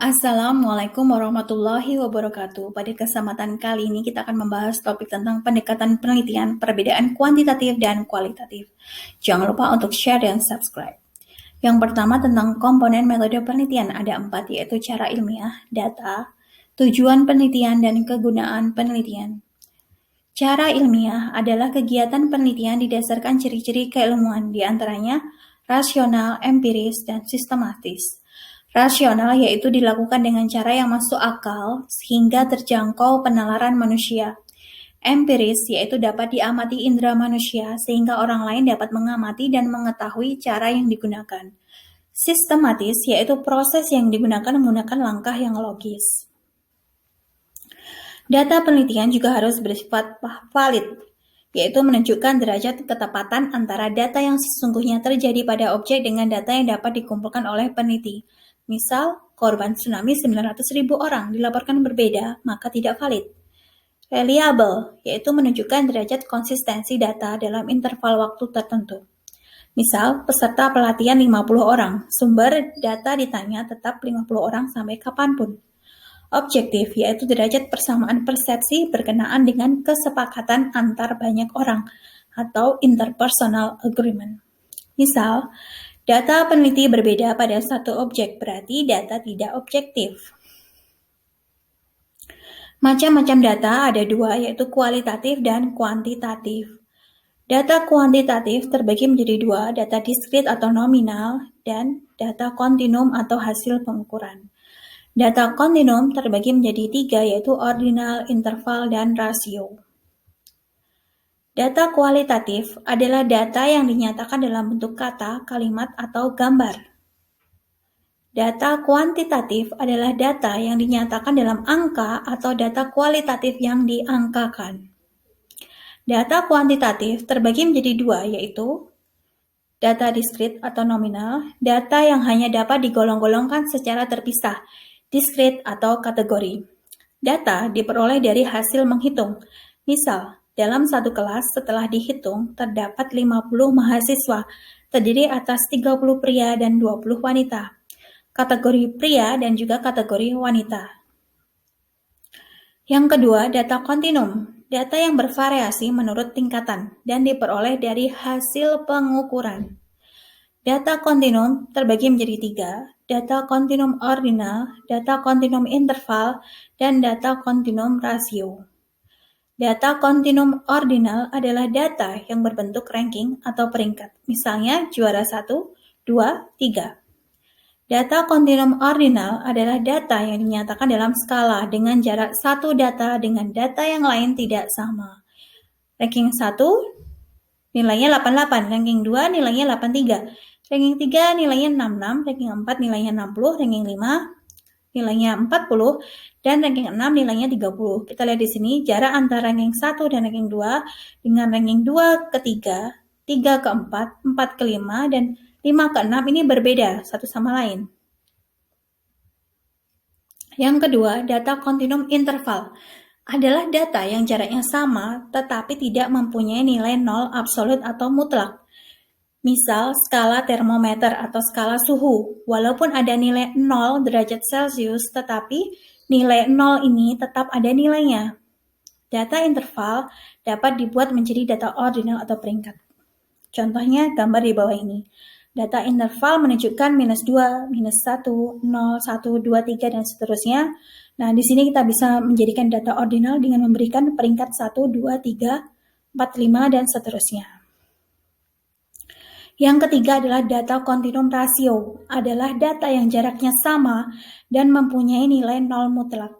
Assalamualaikum warahmatullahi wabarakatuh. Pada kesempatan kali ini kita akan membahas topik tentang pendekatan penelitian, perbedaan kuantitatif dan kualitatif. Jangan lupa untuk share dan subscribe. Yang pertama tentang komponen metode penelitian ada 4, yaitu cara ilmiah, data, tujuan penelitian, dan kegunaan penelitian. Cara ilmiah adalah kegiatan penelitian didasarkan ciri-ciri keilmuan, diantaranya rasional, empiris, dan sistematis. Rasional yaitu dilakukan dengan cara yang masuk akal sehingga terjangkau penalaran manusia. Empiris yaitu dapat diamati indera manusia sehingga orang lain dapat mengamati dan mengetahui cara yang digunakan. Sistematis yaitu proses yang digunakan menggunakan langkah yang logis. Data penelitian juga harus bersifat valid, yaitu menunjukkan derajat ketepatan antara data yang sesungguhnya terjadi pada objek dengan data yang dapat dikumpulkan oleh peneliti. Misal, korban tsunami 900.000 orang dilaporkan berbeda, maka tidak valid. Reliable, yaitu menunjukkan derajat konsistensi data dalam interval waktu tertentu. Misal, peserta pelatihan 50 orang, sumber data ditanya tetap 50 orang sampai kapanpun. Objektif, yaitu derajat persamaan persepsi berkenaan dengan kesepakatan antar banyak orang atau interpersonal agreement. Misal, data peneliti berbeda pada satu objek, berarti data tidak objektif. Macam-macam data ada 2, yaitu kualitatif dan kuantitatif. Data kuantitatif terbagi menjadi 2, data diskrit atau nominal dan data kontinum atau hasil pengukuran. Data kontinum terbagi menjadi 3, yaitu ordinal, interval, dan rasio. Data kualitatif adalah data yang dinyatakan dalam bentuk kata, kalimat, atau gambar. Data kuantitatif adalah data yang dinyatakan dalam angka atau data kualitatif yang diangkakan. Data kuantitatif terbagi menjadi 2, yaitu data diskrit atau nominal, data yang hanya dapat digolong-golongkan secara terpisah, diskrit atau kategori. Data diperoleh dari hasil menghitung. Misal, dalam satu kelas setelah dihitung terdapat 50 mahasiswa, terdiri atas 30 pria dan 20 wanita. Kategori pria dan juga kategori wanita. Yang kedua, data kontinum. Data yang bervariasi menurut tingkatan dan diperoleh dari hasil pengukuran. Data kontinum terbagi menjadi 3, data kontinum ordinal, data kontinum interval, dan data kontinum rasio. Data kontinum ordinal adalah data yang berbentuk ranking atau peringkat, misalnya juara 1, 2, 3. Data kontinum ordinal adalah data yang dinyatakan dalam skala dengan jarak satu data dengan data yang lain tidak sama. Ranking 1 nilainya 88, ranking 2 nilainya 83, ranking 3 nilainya 66, ranking 4 nilainya 60, ranking 5 nilainya 40, dan ranking 6 nilainya 30. Kita lihat di sini jarak antara ranking 1 dan ranking 2 dengan ranking 2 ke 3, 3 ke 4, 4 ke 5, dan 5 ke 6 ini berbeda satu sama lain. Yang kedua, data kontinum interval adalah data yang jaraknya sama tetapi tidak mempunyai nilai 0 absolut atau mutlak. Misal skala termometer atau skala suhu, walaupun ada nilai 0 derajat Celcius tetapi nilai 0 ini tetap ada nilainya. Data interval dapat dibuat menjadi data ordinal atau peringkat. Contohnya gambar di bawah ini. Data interval menunjukkan -2, -1, 0, 1, 2, 3, dan seterusnya. Nah, di sini kita bisa menjadikan data ordinal dengan memberikan peringkat 1, 2, 3, 4, 5, dan seterusnya. Yang ketiga adalah data kontinum rasio, adalah data yang jaraknya sama dan mempunyai nilai 0 mutlak.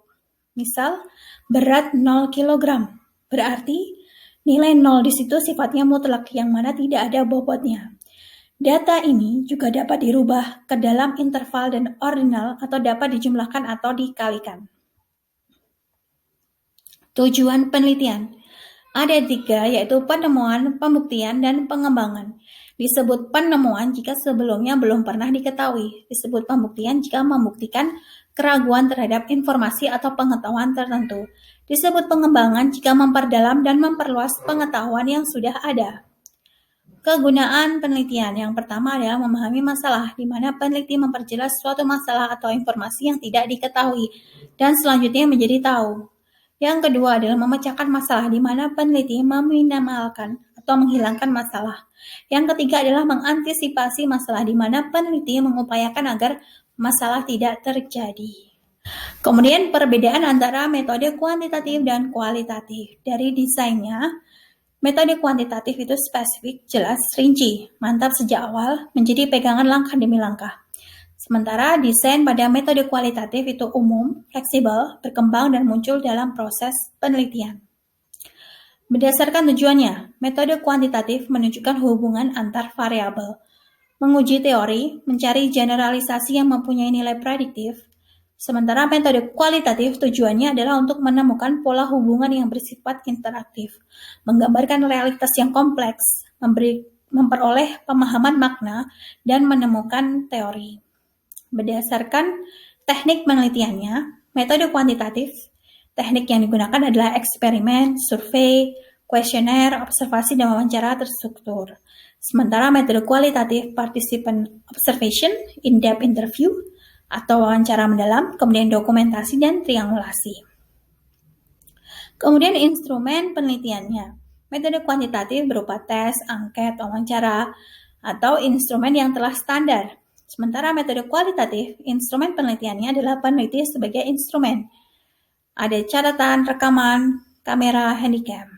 Misal, berat 0 kg, berarti nilai 0 di situ sifatnya mutlak, yang mana tidak ada bobotnya. Data ini juga dapat dirubah ke dalam interval dan ordinal atau dapat dijumlahkan atau dikalikan. Tujuan penelitian ada 3, yaitu penemuan, pembuktian, dan pengembangan. Disebut penemuan jika sebelumnya belum pernah diketahui. Disebut pembuktian jika membuktikan keraguan terhadap informasi atau pengetahuan tertentu. Disebut pengembangan jika memperdalam dan memperluas pengetahuan yang sudah ada. Kegunaan penelitian yang pertama adalah memahami masalah, di mana peneliti memperjelas suatu masalah atau informasi yang tidak diketahui, dan selanjutnya menjadi tahu. Yang kedua adalah memecahkan masalah, di mana peneliti meminimalkan atau menghilangkan masalah. Yang ketiga adalah mengantisipasi masalah, di mana peneliti mengupayakan agar masalah tidak terjadi. Kemudian perbedaan antara metode kuantitatif dan kualitatif. Dari desainnya, metode kuantitatif itu spesifik, jelas, rinci, mantap sejak awal, menjadi pegangan langkah demi langkah. Sementara desain pada metode kualitatif itu umum, fleksibel, berkembang, dan muncul dalam proses penelitian. Berdasarkan tujuannya, metode kuantitatif menunjukkan hubungan antar variabel, menguji teori, mencari generalisasi yang mempunyai nilai prediktif, sementara metode kualitatif tujuannya adalah untuk menemukan pola hubungan yang bersifat interaktif, menggambarkan realitas yang kompleks, memperoleh pemahaman makna, dan menemukan teori. Berdasarkan teknik penelitiannya, metode kuantitatif, teknik yang digunakan adalah eksperimen, survei, kuesioner, observasi, dan wawancara terstruktur. Sementara metode kualitatif, participant observation, in-depth interview, atau wawancara mendalam, kemudian dokumentasi dan triangulasi. Kemudian instrumen penelitiannya. Metode kuantitatif berupa tes, angket, wawancara, atau instrumen yang telah standar. Sementara metode kualitatif, instrumen penelitiannya adalah peneliti sebagai instrumen. Ada catatan, rekaman, kamera, handycam.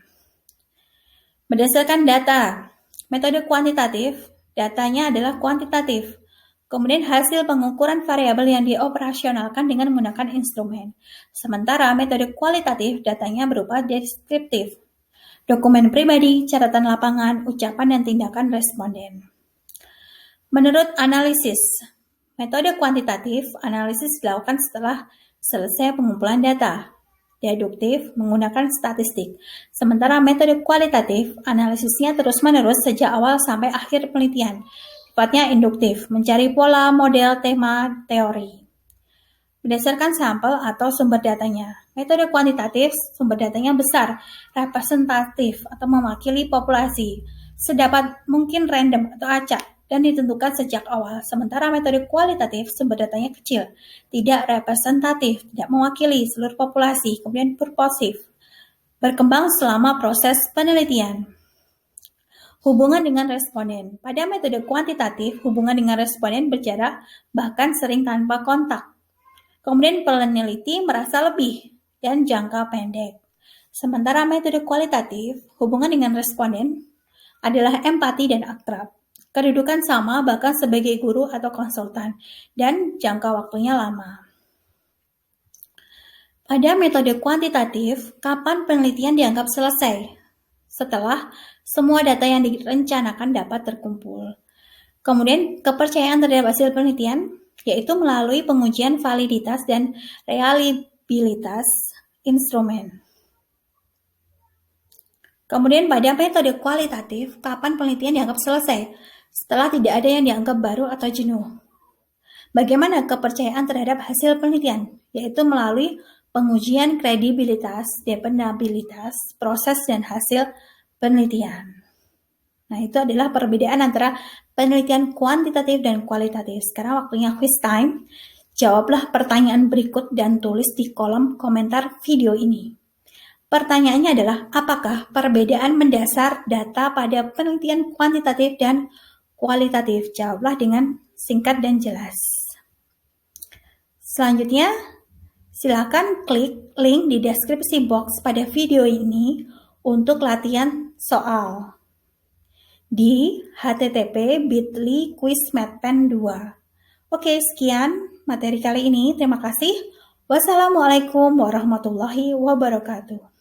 Berdasarkan data, metode kuantitatif, datanya adalah kuantitatif. Kemudian hasil pengukuran variabel yang dioperasionalkan dengan menggunakan instrumen. Sementara metode kualitatif, datanya berupa deskriptif. Dokumen pribadi, catatan lapangan, ucapan, dan tindakan responden. Menurut analisis, metode kuantitatif, analisis dilakukan setelah selesai pengumpulan data. Deduktif menggunakan statistik. Sementara metode kualitatif, analisisnya terus-menerus sejak awal sampai akhir penelitian. Sifatnya induktif, mencari pola, model, tema, teori. Berdasarkan sampel atau sumber datanya. Metode kuantitatif, sumber datanya besar, representatif atau mewakili populasi, sedapat mungkin random atau acak, dan ditentukan sejak awal. Sementara metode kualitatif, sumber datanya kecil, tidak representatif, tidak mewakili seluruh populasi, kemudian purposif, berkembang selama proses penelitian. Hubungan dengan responden. Pada metode kuantitatif, hubungan dengan responden berjarak, bahkan sering tanpa kontak. Kemudian peneliti merasa lebih dan jangka pendek. Sementara metode kualitatif, hubungan dengan responden adalah empati dan akrab. Kedudukan sama bahkan sebagai guru atau konsultan, dan jangka waktunya lama. Pada metode kuantitatif, kapan penelitian dianggap selesai? Setelah semua data yang direncanakan dapat terkumpul. Kemudian kepercayaan terhadap hasil penelitian, yaitu melalui pengujian validitas dan reliabilitas instrumen. Kemudian pada metode kualitatif, kapan penelitian dianggap selesai? Setelah tidak ada yang dianggap baru atau jenuh. Bagaimana kepercayaan terhadap hasil penelitian? Yaitu melalui pengujian kredibilitas, dependabilitas, proses dan hasil penelitian. Nah, itu adalah perbedaan antara penelitian kuantitatif dan kualitatif. Sekarang waktunya quiz time. Jawablah pertanyaan berikut dan tulis di kolom komentar video ini. Pertanyaannya adalah, apakah perbedaan mendasar data pada penelitian kuantitatif dan kualitatif? Jawablah dengan singkat dan jelas. Selanjutnya, silakan klik link di deskripsi box pada video ini untuk latihan soal di http://bit.ly/quizmatpen2. Oke, sekian materi kali ini. Terima kasih. Wassalamualaikum warahmatullahi wabarakatuh.